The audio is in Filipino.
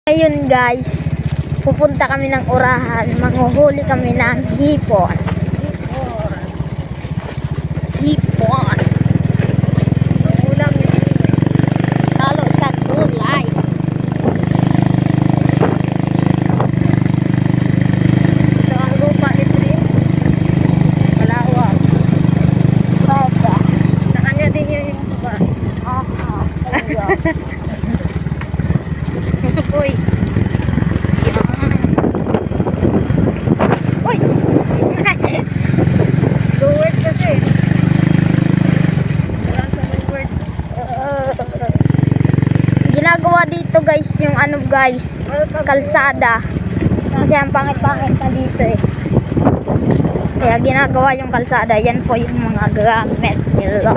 Ngayon guys, pupunta kami ng Urahan, manghuhuli kami ng hipon. Hipon. Ulam halo sa gulay. Ito ang lupa ni Pri. Malawak. Baba. Sa kanya din yung baba. Sukoy. Uy! Luwet kasi. Ginagawa dito guys yung ano guys, kalsada. Kasi ang pangit-pangit na dito eh. Kaya ginagawa yung kalsada. Yan po yung mga gamit nila.